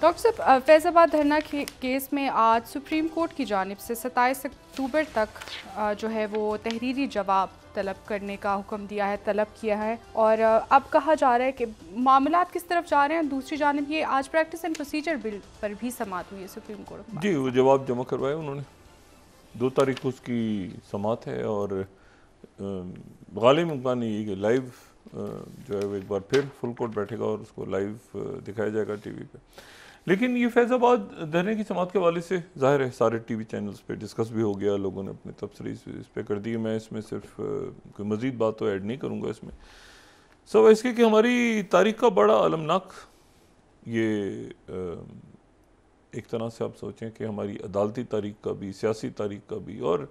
Doctor साहब, फैज़ाबाद धरना case में आज सुप्रीम कोर्ट की जानिब से 27 अक्टूबर तक जो है वो तहरीरी जवाब तलब करने का हुक्म दिया है, तलब किया है। और अब कहा जा रहा है कि मामलात किस तरफ जा रहे हैं। दूसरी जानिब ये आज प्रैक्टिस एंड प्रोसीजर बिल पर भी समाअत हुई है सुप्रीम कोर्ट में। जी, वो जवाब जमा करवाया उन्होंने। 2 तारीख को उसकी समाअत है और गालिब इम्कान ये कि लाइव जो है वो एक बार फिर फुल कोर्ट बैठेगा और उसको लाइव दिखाया जाएगा टीवी पे। लेकिन ये फैज़ाबाद धरने की समाअत के हवाले से ज़ाहिर है सारे टीवी चैनल्स पे डिस्कस भी हो गया, लोगों ने अपने तबसरे इस पे कर दिए। मैं इसमें सिर्फ कोई मज़ीद बात तो ऐड नहीं करूँगा इसमें। सब इसके कि हमारी तारीख का बड़ा अलमनाक ये एक तरह से आप सोचें कि हमारी अदालती तारीख का भी, सियासी तारीख का भी और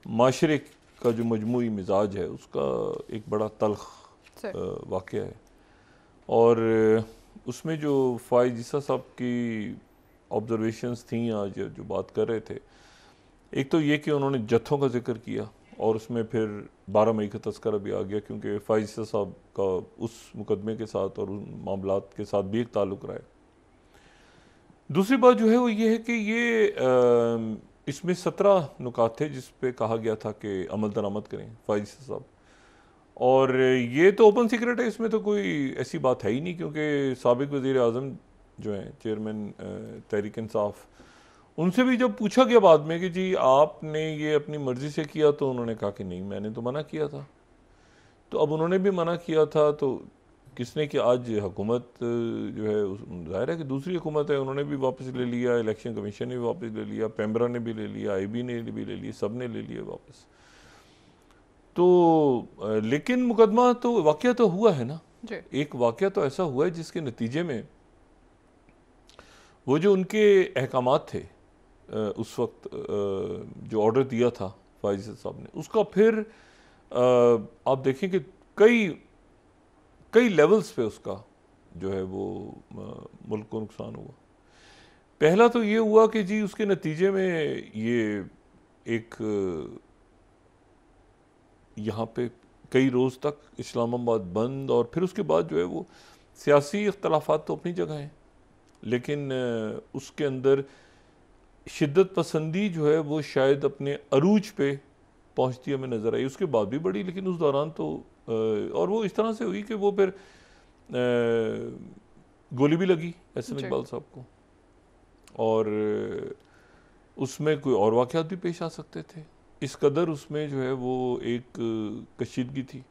माशरे का जो मजमूई मिजाज है उसका एक बड़ा तल्ख वाक़या है। और उसमें जो फ़ाइज़ ईसा साहब की ऑब्ज़र्वेशंस थी आज जो बात कर रहे थे, एक तो ये कि उन्होंने जत्थों का जिक्र किया और उसमें फिर 12 मई का तस्करा भी आ गया, क्योंकि फ़ाइज़ ईसा साहब का उस मुकदमे के साथ और उन मामलात के साथ भी एक ताल्लुक़ रहा है। दूसरी बात जो है वो ये है कि ये इसमें 17 नुकात थे जिस पे कहा गया था कि अमल दरामद करें फ़ाइज़ ईसा साहब, और ये तो ओपन सीक्रेट है, इसमें तो कोई ऐसी बात है ही नहीं, क्योंकि साबिक़ वज़ीर आज़म जो हैं चेयरमैन तहरीक इंसाफ, उनसे भी जब पूछा गया बाद में कि जी आपने ये अपनी मर्ज़ी से किया, तो उन्होंने कहा कि नहीं, मैंने तो मना किया था। तो अब उन्होंने भी मना किया था तो किसने कि आज हुकूमत जो है ज़ाहिर है कि दूसरी हुकूमत है, उन्होंने भी वापस ले लिया, इलेक्शन कमीशन ने भी वापस ले लिया, पेम्ब्रा ने भी ले लिया, IB ने भी ले लिया, सब ने ले लिया वापस। तो लेकिन मुकदमा तो वाक़या तो हुआ है ना। एक वाक़या तो ऐसा हुआ है जिसके नतीजे में वो जो उनके अहकामात थे उस वक्त जो ऑर्डर दिया था फ़ाइज़ साहब ने, उसका फिर आप देखें कि कई लेवल्स पे उसका जो है वो मुल्क को नुकसान हुआ। पहला तो ये हुआ कि जी उसके नतीजे में ये एक यहाँ पे कई रोज़ तक इस्लामाबाद बंद, और फिर उसके बाद जो है वो सियासी इख्तलाफात तो अपनी जगह हैं, लेकिन उसके अंदर शिद्दत पसंदी जो है वो शायद अपने अरूज पे पहुँचती हमें नज़र आई। उसके बाद भी बढ़ी, लेकिन उस दौरान तो और वो इस तरह से हुई कि वो फिर गोली भी लगी एहसन इकबाल साहब को, और उसमें कोई और वाक़यात भी पेश आ सकते थे। इस कदर उसमें जो है वो एक कशीदगी थी।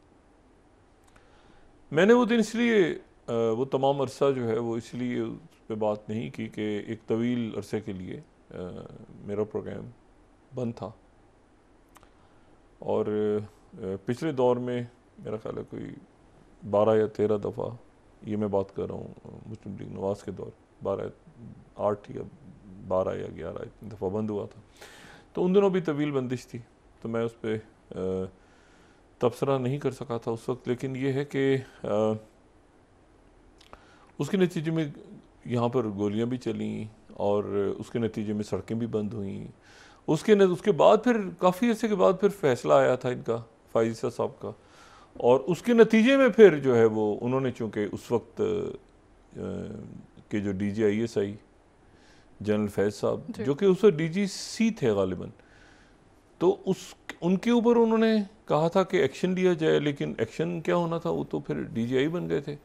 मैंने वो दिन इसलिए वो तमाम अरसा जो है वो इसलिए उस पर बात नहीं की कि एक तवील अरसे के लिए मेरा प्रोग्राम बंद था, और पिछले दौर में मेरा ख्याल है कोई 12 या 13 दफ़ा, ये मैं बात कर रहा हूँ मुस्लिम लीग नवाज़ के दौर, 8 या 12 या 11 इतनी दफ़ा बंद हुआ था। तो उन दिनों भी तवील बंदिश थी, तो मैं उस पर तबसरा नहीं कर सका था उस वक्त। लेकिन ये है कि उसके नतीजे में यहाँ पर गोलियाँ भी चलीं और उसके नतीजे में सड़कें भी बंद हुईं। उसके बाद फिर काफ़ी अर्से के बाद फिर फैसला आया था इनका, फ़ाइज़ ईसा साहब का, और उसके नतीजे में फिर जो है वो उन्होंने, चूँकि उस वक्त के जो DGISI जनरल फैज़ साहब, जो कि उस वक्त DGC थे गालिबन, तो उनके ऊपर उन्होंने कहा था कि एक्शन लिया जाए, लेकिन एक्शन क्या होना था, वो तो फिर DGI बन गए थे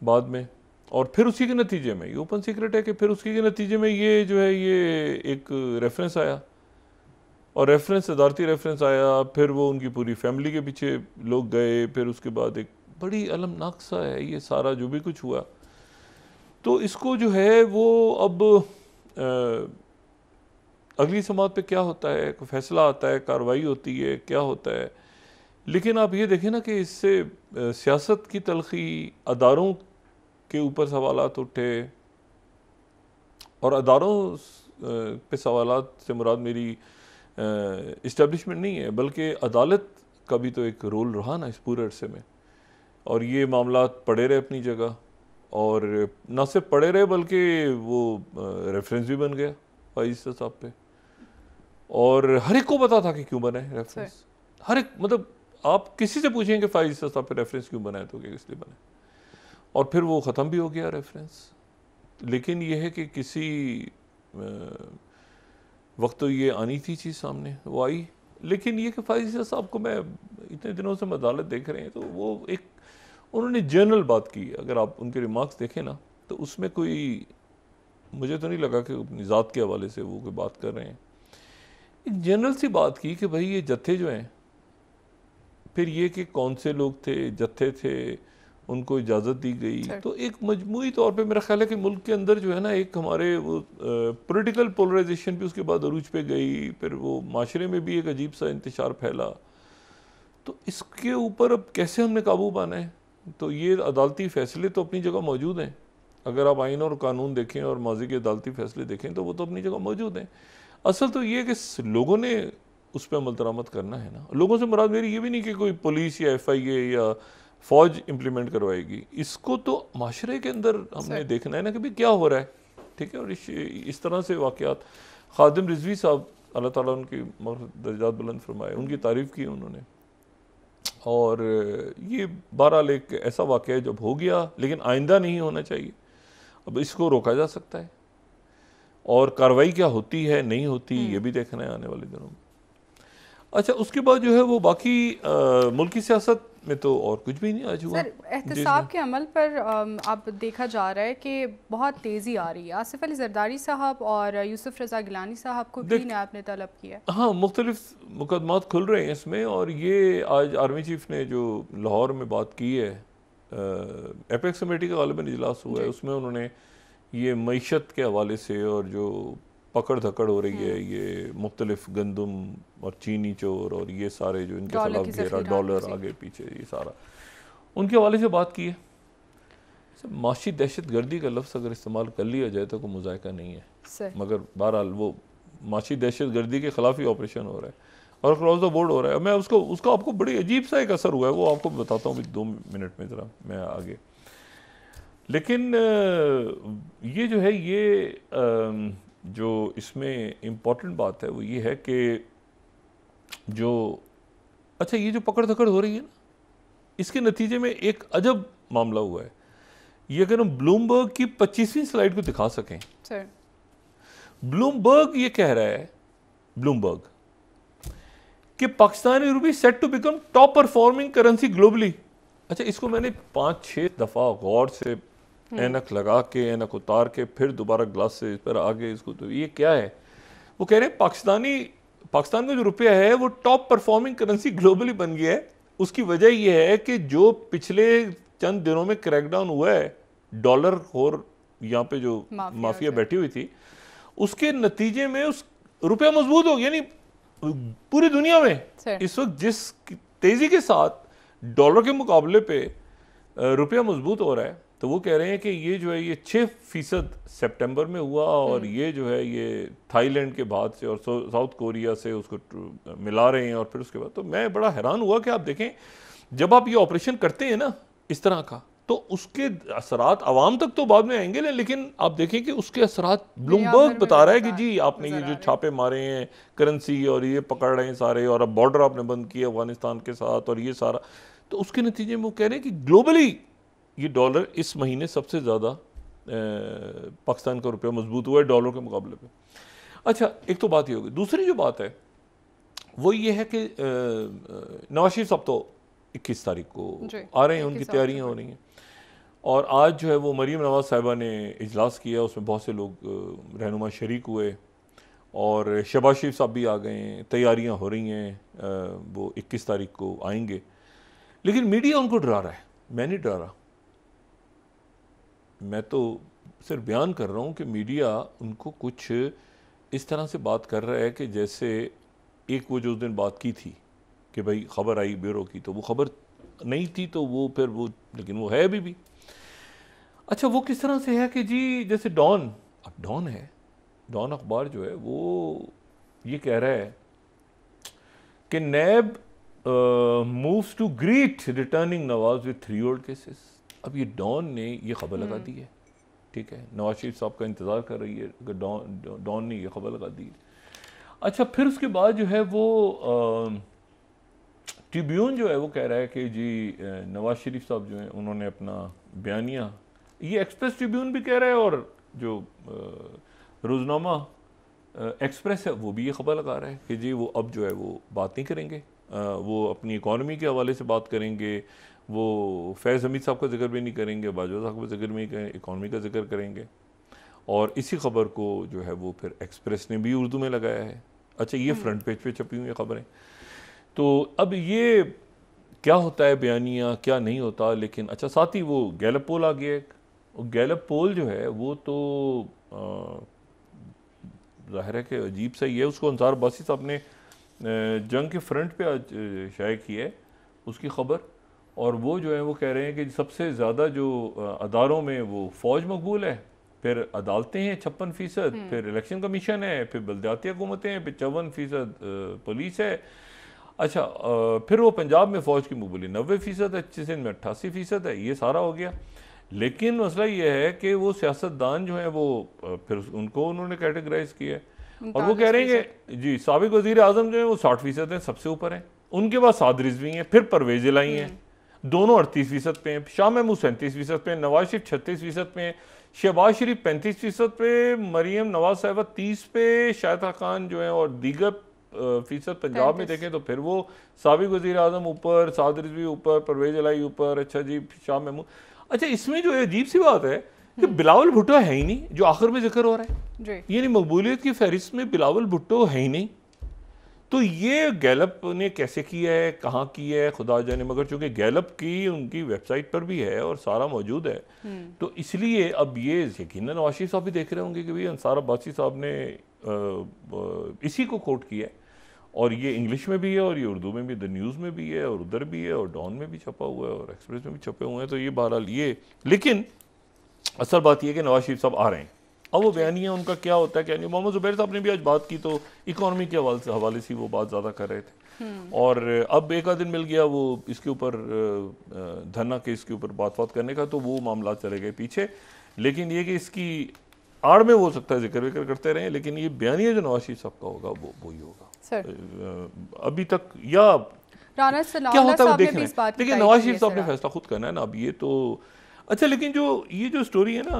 बाद में। और फिर उसी के नतीजे में, ये ओपन सीक्रेट है कि फिर उसी के नतीजे में ये जो है ये एक रेफरेंस आया, और रेफरेंस अदालती रेफरेंस आया, फिर वो उनकी पूरी फैमिली के पीछे लोग गए, फिर उसके बाद एक बड़ी अलमनाक सा है ये सारा जो भी कुछ हुआ। तो इसको जो है वो अब अगली समाअत पे क्या होता है, कोई फैसला आता है, कार्रवाई होती है, क्या होता है। लेकिन आप ये देखें ना कि इससे सियासत की तलखी, अदारों के ऊपर सवालात उठे, और अदारों पे सवालात से मुराद मेरी इस्टेब्लिशमेंट नहीं है, बल्कि अदालत का भी तो एक रोल रहा ना इस पूरे अरसे में। और ये मामलात पड़े रहे अपनी जगह, और न सिर्फ पड़े रहे बल्कि वो रेफरेंस भी बन गया फ़ाइज़ ईसा साहब पे, और हर एक को पता था कि क्यों बना है रेफरेंस। हर एक, मतलब आप किसी से पूछेंगे कि फ़ाइज़ ईसा साहब पे रेफरेंस क्यों बना है, तो क्या इसलिए बना है, और फिर वो ख़त्म भी हो गया रेफरेंस। लेकिन ये है कि किसी वक्त तो ये आनी थी चीज़ सामने, वो आई। लेकिन ये कि फाइज़ साहब को मैं इतने दिनों से अदालत देख रहे हैं, तो वो एक उन्होंने जनरल बात की। अगर आप उनके रिमार्क्स देखें ना, तो उसमें कोई, मुझे तो नहीं लगा कि अपनी ज़ात के हवाले से वो कोई बात कर रहे हैं। एक जनरल सी बात की कि भाई ये जत्थे जो हैं, फिर ये कि कौन से लोग थे, जत्थे थे, उनको इजाज़त दी गई। तो एक मजमूई तौर पे मेरा ख्याल है कि मुल्क के अंदर जो है ना, एक हमारे वो पॉलिटिकल पोलराइजेशन भी उसके बाद अरूज पे गई, फिर वो माशरे में भी एक अजीब सा इंतशार फैला। तो इसके ऊपर अब कैसे हमने काबू पाना है? तो ये अदालती फ़ैसले तो अपनी जगह मौजूद हैं। अगर आप आइन और कानून देखें और माजी के अदालती फ़ैसले देखें तो वो तो अपनी जगह मौजूद हैं। असल तो ये कि लोगों ने उस पर अमल दरामद करना है ना। लोगों से मुराद मेरी ये भी नहीं कि कोई पुलिस या FIA या फ़ौज इम्प्लीमेंट करवाएगी। इसको तो माशरे के अंदर हमने देखना है ना कि भाई क्या हो रहा है, ठीक है। और इस तरह से वाक़यात, खादिम रिजवी साहब अल्लाह ताला उनकी दर्जात बुलंद फरमाए, उनकी तारीफ़ की उन्होंने। और ये बहरहाल एक ऐसा वाक़या जब हो गया, लेकिन आइंदा नहीं होना चाहिए। अब इसको रोका जा सकता है, और कार्रवाई क्या होती है नहीं होती ये भी देखना है आने वाले दिनों में। अच्छा, उसके बाद जो है वो बाकी मुल्की सियासत में तो और कुछ भी नहीं आज हुआ। सर, एहतसाब के अमल पर अब देखा जा रहा है कि बहुत तेज़ी आ रही है। आसिफ अली जरदारी साहब और यूसुफ रज़ा गिलानी साहब को भी नायब ने तलब किया। हाँ, मुख्तलिफ मुकदमात खुल रहे हैं इसमें। और ये आज आर्मी चीफ ने जो लाहौर में बात की है, एपेक्स कमेटी का गालिबन इजलास हुआ है, उसमें उन्होंने ये मईशत के हवाले से और जो पकड़ धकड़ हो रही है, ये मुख्तलिफ गंदम और चीनी चोर और ये सारे जो इनके खिलाफ घेरा, डॉलर आगे पीछे, ये सारा उनके हवाले से बात की है। माशी दहशत गर्दी का लफ्ज़ अगर इस्तेमाल कर लिया जाए तो कोई मुज़ायका नहीं है, मगर बहरहाल वो माशी दहशत गर्दी के खिलाफ ही ऑपरेशन हो रहा है और क्रॉस द बोर्ड हो रहा है। मैं उसका आपको बड़ी अजीब सा एक असर हुआ है, वो आपको बताता हूँ 2 मिनट में, ज़रा मैं आगे। लेकिन ये जो है, ये जो इसमें इम्पॉर्टेंट बात है वो ये है कि जो, अच्छा, ये जो पकड़ धकड़ हो रही है ना, इसके नतीजे में एक अजब मामला हुआ है। ये अगर हम ब्लूमबर्ग की 25वीं स्लाइड को दिखा सकें, ब्लूमबर्ग ये कह रहा है, ब्लूमबर्ग, कि Pakistani rupee set to become top performing currency globally. अच्छा, इसको मैंने 5-6 दफ़ा गौर से ऐनक लगा के, ऐनक उतार के, फिर दोबारा ग्लास से इस पर आगे इसको, तो ये क्या है? वो कह रहे हैं पाकिस्तान का जो रुपया है वो टॉप परफॉर्मिंग करेंसी ग्लोबली बन गया है। उसकी वजह यह है कि जो पिछले चंद दिनों में क्रैकडाउन हुआ है, डॉलर और यहाँ पे जो माफिया बैठी हुई थी, उसके नतीजे में उस रुपया मजबूत हो गया। यानी पूरी दुनिया में इस वक्त जिस तेजी के साथ डॉलर के मुकाबले पे रुपया मजबूत हो रहा है, तो वो कह रहे हैं कि ये जो है ये 6% सितंबर में हुआ, और ये जो है ये थाईलैंड के बाद से और साउथ कोरिया से उसको मिला रहे हैं। और फिर उसके बाद तो मैं बड़ा हैरान हुआ कि आप देखें, जब आप ये ऑपरेशन करते हैं ना इस तरह का, तो उसके असरात आवाम तक तो बाद में आएंगे, लेकिन आप देखें कि उसके असरात ब्लूमबर्ग बता रहा है कि जी आपने ये जो छापे मारे हैं करेंसी और ये पकड़ रहे हैं सारे, और अब बॉर्डर आपने बंद किया अफगानिस्तान के साथ और ये सारा, तो उसके नतीजे में वो कह रहे हैं कि ग्लोबली ये डॉलर इस महीने सबसे ज़्यादा पाकिस्तान का रुपया मजबूत हुआ है डॉलर के मुकाबले पे। अच्छा, एक तो बात ये होगी। दूसरी जो बात है वो ये है कि नवाज शरीफ साहब तो 21 तारीख को आ रहे हैं, उनकी तैयारियां हो रही हैं। और आज जो है वो मरीम नवाज साहिबा ने इजलास किया, उसमें बहुत से लोग रहनुमा शरीक हुए, और शहबाज शरीफ साहब भी आ गए हैं, तैयारियां हो रही हैं, वो 21 तारीख को आएंगे। लेकिन मीडिया उनको डरा रहा है, मैं नहीं डरा रहा। मैं तो सिर्फ बयान कर रहा हूँ कि मीडिया उनको कुछ इस तरह से बात कर रहा है कि जैसे एक वो जो उस दिन बात की थी कि भाई खबर आई ब्यूरो की, तो वो खबर नहीं थी, तो वो फिर वो, लेकिन वो है अभी भी। अच्छा, वो किस तरह से है कि जी जैसे डॉन, अब डॉन है, डॉन अखबार जो है वो ये कह रहा है कि NAB moves to greet returning Nawaz with 3 old cases. अब ये डॉन ने ये खबर लगा दी है, ठीक है, नवाज शरीफ साहब का इंतज़ार कर रही है कि डॉन ने ये खबर लगा दी है। अच्छा, फिर उसके बाद जो है वो ट्रिब्यून जो है वो कह रहा है कि जी नवाज शरीफ साहब जो हैं उन्होंने अपना बयानिया, ये एक्सप्रेस ट्रिब्यून भी कह रहा है और जो रोज़नामा एक्सप्रेस है वो भी ये खबर लगा रहा है कि जी वो अब जो है वो बात नहीं करेंगे, वो अपनी इकॉनमी के हवाले से बात करेंगे, वो फैज़ हमीद साहब का जिक्र भी नहीं करेंगे, बाजवा साहब का जिक्र भी नहीं करेंगे, इकॉनमी का जिक्र करेंगे। और इसी खबर को जो है वो फिर एक्सप्रेस ने भी उर्दू में लगाया है। अच्छा, ये फ्रंट पेज पे छपी हुई है खबरें। तो अब ये क्या होता है बयानिया, क्या नहीं होता। लेकिन अच्छा, साथ ही वो गैलप पोल आ गया एक। गैलप पोल जो है वो तो ज़ाहिर है कि अजीब सा ही है। उसको अंसार अब्बासी साहब ने जंग के फ्रंट पे आज शाये की है उसकी खबर। और वो जो है वो कह रहे हैं कि सबसे ज़्यादा जो अदारों में वो फ़ौज मकबूल है, फिर अदालतें हैं 56%, फिर इलेक्शन कमीशन है, फिर बल्दियाती हुकूमतें हैं, 55% पुलिस है। अच्छा, फिर वो पंजाब में फ़ौज की मकबूली 90% है, सिंध में 88% है। ये सारा हो गया। लेकिन मसला ये है कि वो सियासतदान जो है वो फिर उनको उन्होंने कैटेगराइज किया है और वो कह रहे हैं कि जी साबिक वज़ीर आज़म जो है वो 60% हैं, सबसे ऊपर हैं। उनके बाद साद रिजवी हैं, फिर परवेज इलाही हैं, दोनों 38% पे हैं। शाह महमूद 37% पे, नवाज शरीफ 36% पे, शहबाज शरीफ 35% पे, मरियम नवाज साहिबा 30 पे, शाहिद खान जो है और दीगर फीसद पंजाब में देखें तो फिर वो साबिक वज़ीर आज़म ऊपर, साद रिजवी ऊपर, परवेज इलाही ऊपर। अच्छा जी, शाह महमूद। अच्छा, इसमें जो अजीब सी बात है कि बिलावल भुट्टो है ही नहीं, जो आखिर में जिक्र हो रहा है। यानी मकबूलियत की फहरिस्त में बिलावल भुट्टो है ही नहीं। तो ये गैलप ने कैसे किया है, कहाँ किया है, खुदा जाने। मगर चूंकि गैलप की उनकी वेबसाइट पर भी है और सारा मौजूद है, तो इसलिए अब ये यकीनन नवाज शरीफ साहब भी देख रहे होंगे कि भाई अंसार अब्बासी साहब ने इसी को कोट किया है। और ये इंग्लिश में भी है और ये उर्दू में भी, द न्यूज़ में भी है और उधर भी है और डॉन में भी छपा हुआ है और एक्सप्रेस में भी छपे हुए हैं। तो ये बहरहाल ये, लेकिन असल बात यह है कि नवाज शरीफ साहब आ रहे हैं। अब वो बयानिया उनका क्या होता है क्या नहीं। मोहम्मद ज़ुबैर साहब ने भी आज बात की तो इकॉनमी के हवाले से वो बात ज़्यादा कर रहे थे। और अब एक आध दिन मिल गया वो इसके ऊपर धरना केस के ऊपर बात करने का, तो वो मामला चले गए पीछे। लेकिन ये कि इसकी आड़ में हो सकता है जिक्र विक्र करते रहे, लेकिन ये बयानिया जो नवाज शरीफ साहब का होगा वो ही होगा अभी तक। या क्या होता है वो देख रहे हैं। लेकिन नवाज शरीफ साहब ने फैसला खुद करना है ना अब ये तो। अच्छा, लेकिन ये जो स्टोरी है ना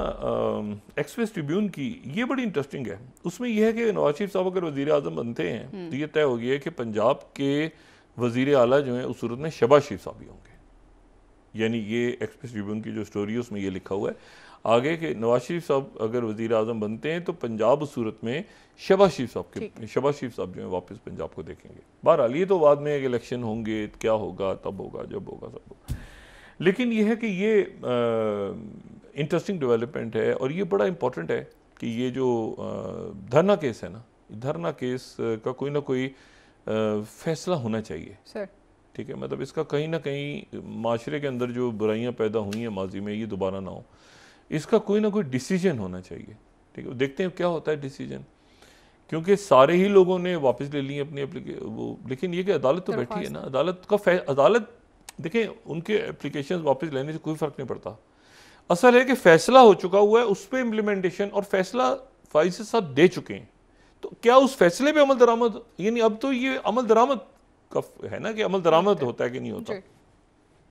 एक्सप्रेस ट्रिब्यून की, ये बड़ी इंटरेस्टिंग है। उसमें यह है कि नवाज शरीफ साहब अगर वज़ीर आज़म बनते हैं तो ये तय हो गया है कि पंजाब के वज़ीर आला जो हैं उस सूरत में शहबाज शरीफ साहब ही होंगे। यानी ये एक्सप्रेस ट्रिब्यून की जो स्टोरी है उसमें ये लिखा हुआ है आगे कि नवाज शरीफ साहब अगर वज़ीर आज़म बनते हैं तो पंजाब उस सूरत में शहबाज शरीफ साहब जो है वापस पंजाब को देखेंगे। बहरहाल ये तो बाद में इलेक्शन होंगे, क्या होगा तब होगा, जब होगा सब होगा। लेकिन यह है कि ये इंटरेस्टिंग डेवलपमेंट है और ये बड़ा इंपॉर्टेंट है कि ये जो धरना केस है ना, धरना केस का कोई ना कोई फैसला होना चाहिए सर। ठीक है, मतलब इसका कहीं ना कहीं माशरे के अंदर जो बुराइयां पैदा हुई हैं माजी में, ये दोबारा ना हो, इसका कोई ना कोई डिसीजन होना चाहिए। ठीक है, देखते हैं क्या होता है डिसीजन, क्योंकि सारे ही लोगों ने वापस ले ली अपनी वो। लेकिन ये कि अदालत तो बैठी है ना, अदालत देखें उनके एप्लीकेशन वापस लेने से कोई फ़र्क नहीं पड़ता। असल है कि फ़ैसला हो चुका हुआ है, उस पर इम्प्लीमेंटेशन और फैसला फाइज साहब दे चुके हैं, तो क्या उस फैसले पे अमल दरामद, यानी अब तो ये अमल दरामद का है ना कि अमल दरामद होता है कि नहीं होता।